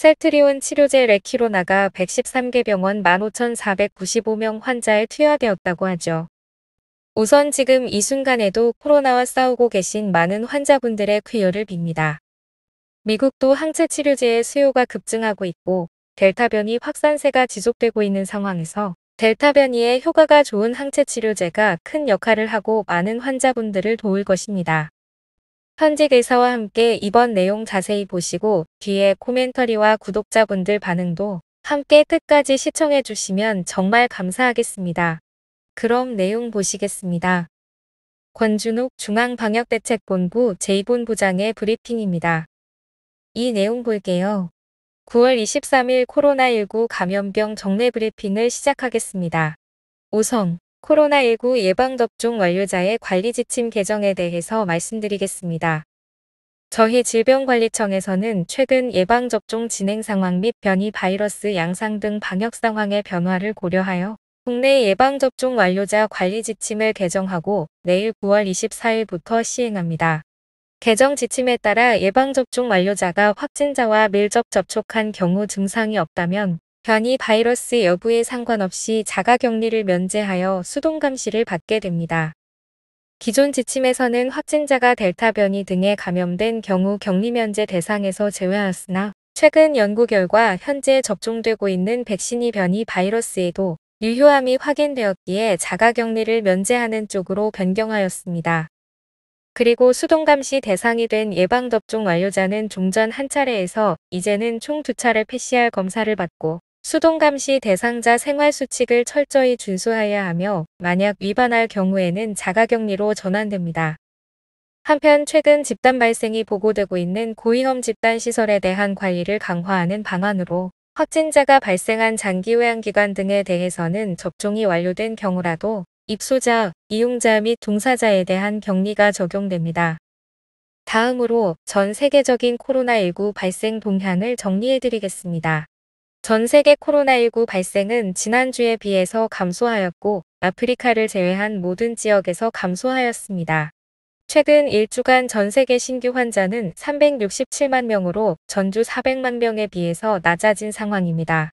셀트리온 치료제 레키로나가 113개 병원 15,495명 환자에 투여되었다고 하죠. 우선 지금 이 순간에도 코로나와 싸우고 계신 많은 환자분들의 쾌유를 빕니다. 미국도 항체 치료제의 수요가 급증하고 있고 델타 변이 확산세가 지속되고 있는 상황에서 델타 변이에 효과가 좋은 항체 치료제가 큰 역할을 하고 많은 환자분들을 도울 것입니다. 현직 의사와 함께 이번 내용 자세히 보시고 뒤에 코멘터리와 구독자분들 반응도 함께 끝까지 시청해 주시면 정말 감사하겠습니다. 그럼 내용 보시겠습니다. 권준욱 중앙방역대책본부 제2본부장의 브리핑입니다. 이 내용 볼게요. 9월 23일 코로나19 감염병 정례 브리핑을 시작하겠습니다. 우선 코로나19 예방접종 완료자의 관리 지침 개정에 대해서 말씀드리겠습니다. 저희 질병관리청에서는 최근 예방접종 진행 상황 및 변이 바이러스 양상 등 방역 상황의 변화를 고려하여 국내 예방접종 완료자 관리 지침을 개정하고 내일 9월 24일부터 시행합니다. 개정 지침에 따라 예방접종 완료자가 확진자와 밀접 접촉한 경우 증상이 없다면 변이 바이러스 여부에 상관없이 자가격리를 면제하여 수동감시를 받게 됩니다. 기존 지침에서는 확진자가 델타 변이 등에 감염된 경우 격리 면제 대상에서 제외하였으나 최근 연구 결과 현재 접종되고 있는 백신이 변이 바이러스에도 유효함이 확인되었기에 자가격리를 면제하는 쪽으로 변경하였습니다. 그리고 수동감시 대상이 된 예방접종 완료자는 종전 한 차례에서 이제는 총 2차례 PCR 검사를 받고 수동감시 대상자 생활수칙을 철저히 준수해야 하며 만약 위반할 경우에는 자가격리로 전환됩니다. 한편 최근 집단 발생이 보고되고 있는 고위험 집단시설에 대한 관리를 강화하는 방안으로 확진자가 발생한 장기요양기관 등에 대해서는 접종이 완료된 경우라도 입소자, 이용자 및 동사자에 대한 격리가 적용됩니다. 다음으로 전 세계적인 코로나19 발생 동향을 정리해드리겠습니다. 전 세계 코로나19 발생은 지난주에 비해서 감소하였고 아프리카를 제외한 모든 지역에서 감소하였습니다. 최근 1주간 전 세계 신규 환자는 367만 명으로 전주 400만 명에 비해서 낮아진 상황입니다.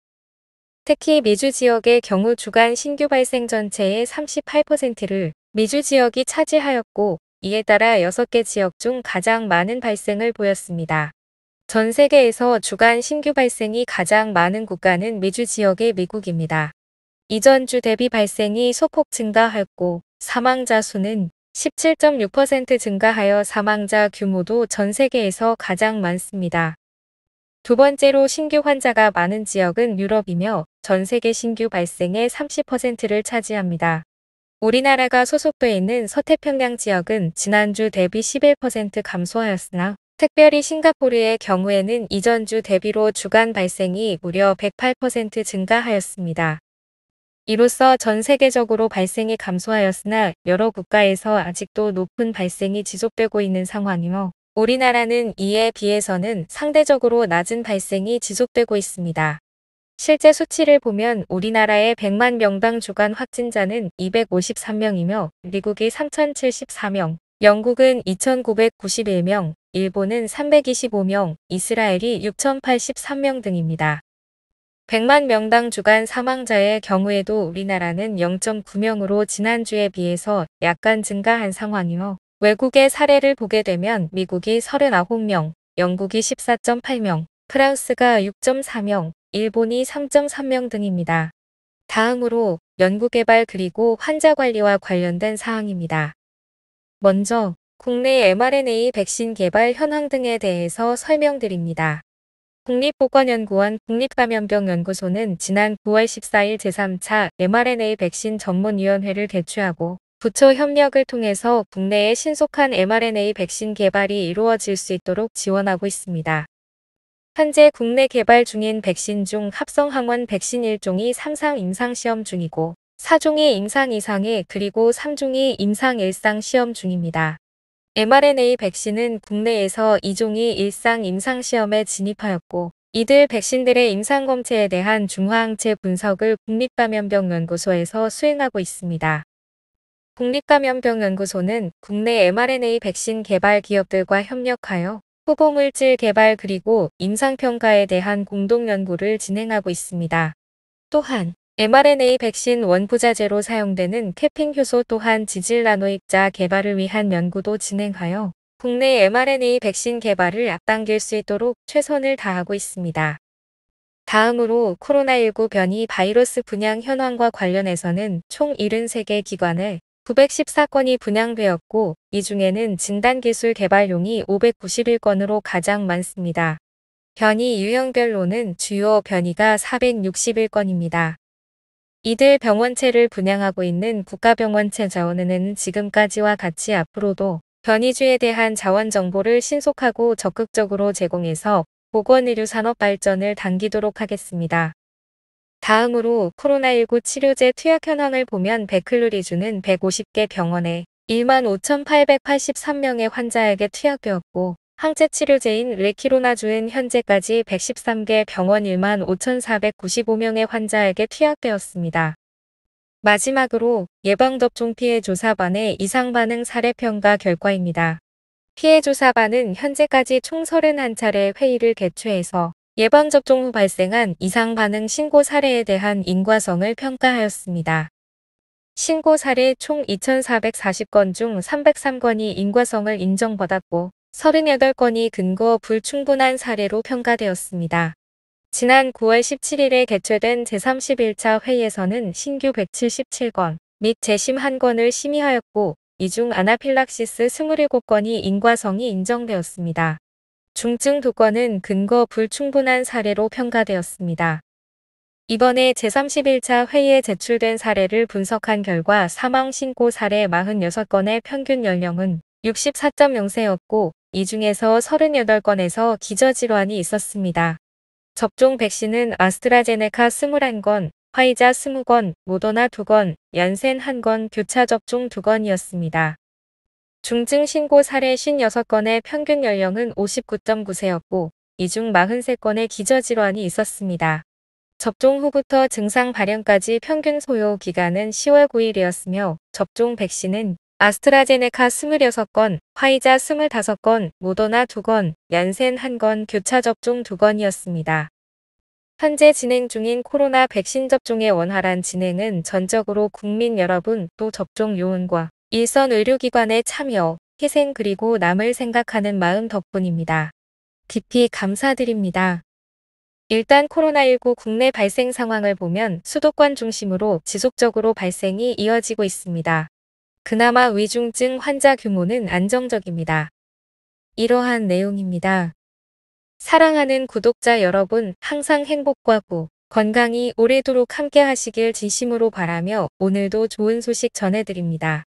특히 미주 지역의 경우 주간 신규 발생 전체의 38%를 미주 지역이 차지하였고 이에 따라 6개 지역 중 가장 많은 발생을 보였습니다. 전 세계에서 주간 신규 발생이 가장 많은 국가는 미주 지역의 미국입니다. 이전 주 대비 발생이 소폭 증가하였고 사망자 수는 17.6% 증가하여 사망자 규모도 전 세계에서 가장 많습니다. 두 번째로 신규 환자가 많은 지역은 유럽이며 전 세계 신규 발생의 30%를 차지합니다. 우리나라가 소속돼 있는 서태평양 지역은 지난주 대비 11% 감소하였으나 특별히 싱가포르의 경우에는 이전 주 대비로 주간 발생이 무려 108% 증가하였습니다. 이로써 전 세계적으로 발생이 감소하였으나 여러 국가에서 아직도 높은 발생이 지속되고 있는 상황이며 우리나라는 이에 비해서는 상대적으로 낮은 발생이 지속되고 있습니다. 실제 수치를 보면 우리나라의 100만 명당 주간 확진자는 253명이며 미국이 3,074명, 영국은 2,991명, 일본은 325명, 이스라엘이 6,083명 등입니다. 100만 명당 주간 사망자의 경우에도 우리나라는 0.9명으로 지난주에 비해서 약간 증가한 상황이며 외국의 사례를 보게 되면 미국이 39명, 영국이 14.8명, 프랑스가 6.4명, 일본이 3.3명 등입니다. 다음으로 연구개발 그리고 환자관리와 관련된 사항입니다. 먼저 국내 mRNA 백신 개발 현황 등에 대해서 설명드립니다. 국립보건연구원 국립감염병연구소는 지난 9월 14일 제3차 mRNA 백신 전문위원회를 개최하고 부처 협력을 통해서 국내에 신속한 mRNA 백신 개발이 이루어질 수 있도록 지원하고 있습니다. 현재 국내 개발 중인 백신 중 합성항원 백신 1종이 3상 임상시험 중이고 4종이 임상 2상에 그리고 3종이 임상 1상 시험 중입니다. mRNA 백신은 국내에서 2종이 일상 임상시험에 진입하였고 이들 백신들의 임상검체에 대한 중화항체 분석을 국립감염병연구소에서 수행하고 있습니다. 국립감염병연구소는 국내 mRNA 백신 개발 기업들과 협력하여 후보물질 개발 그리고 임상평가에 대한 공동연구를 진행하고 있습니다. 또한 mRNA 백신 원부자재로 사용되는 캐핑 효소 또한 지질 나노입자 개발을 위한 연구도 진행하여 국내 mRNA 백신 개발을 앞당길 수 있도록 최선을 다하고 있습니다. 다음으로 코로나19 변이 바이러스 분양 현황과 관련해서는 총 73개 기관에 914건이 분양되었고 이 중에는 진단기술 개발용이 591건으로 가장 많습니다. 변이 유형별로는 주요 변이가 461건입니다. 이들 병원체를 분양하고 있는 국가병원체 자원은행은 지금까지와 같이 앞으로도 변이주에 대한 자원 정보를 신속하고 적극적으로 제공해서 보건의료 산업 발전을 당기도록 하겠습니다. 다음으로 코로나19 치료제 투약 현황을 보면 베클루리주는 150개 병원에 15,883명의 환자에게 투약되었고 항체 치료제인 레키로나주는 현재까지 113개 병원 15,495명의 환자에게 투약되었습니다. 마지막으로 예방접종 피해조사반의 이상반응 사례평가 결과입니다. 피해조사반은 현재까지 총 31차례 회의를 개최해서 예방접종 후 발생한 이상반응 신고 사례에 대한 인과성을 평가하였습니다. 신고 사례 총 2,440건 중 303건이 인과성을 인정받았고 38건이 근거 불충분한 사례로 평가되었습니다. 지난 9월 17일에 개최된 제31차 회의에서는 신규 177건 및 재심 1건을 심의하였고 이 중 아나필락시스 27건이 인과성이 인정되었습니다. 중증 2건은 근거 불충분한 사례로 평가되었습니다. 이번에 제31차 회의에 제출된 사례를 분석한 결과 사망 신고 사례 46건의 평균 연령은 64.0세였고 이 중에서 38건에서 기저질환이 있었습니다. 접종 백신은 아스트라제네카 21건, 화이자 20건, 모더나 2건, 얀센 1건, 교차 접종 2건이었습니다. 중증 신고 사례 56건의 평균 연령은 59.9세였고 이 중 43건의 기저질환이 있었습니다. 접종 후부터 증상 발현까지 평균 소요 기간은 10월 9일이었으며 접종 백신은 아스트라제네카 26건, 화이자 25건, 모더나 2건, 얀센 1건, 교차 접종 2건이었습니다. 현재 진행 중인 코로나 백신 접종의 원활한 진행은 전적으로 국민 여러분 또 접종 요원과 일선 의료기관의 참여, 희생 그리고 남을 생각하는 마음 덕분입니다. 깊이 감사드립니다. 일단 코로나19 국내 발생 상황을 보면 수도권 중심으로 지속적으로 발생이 이어지고 있습니다. 그나마 위중증 환자 규모는 안정적입니다. 이러한 내용입니다. 사랑하는 구독자 여러분, 항상 행복과 건강이 오래도록 함께 하시길 진심으로 바라며 오늘도 좋은 소식 전해드립니다.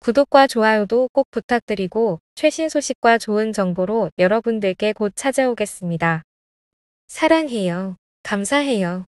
구독과 좋아요도 꼭 부탁드리고 최신 소식과 좋은 정보로 여러분들께 곧 찾아오겠습니다. 사랑해요. 감사해요.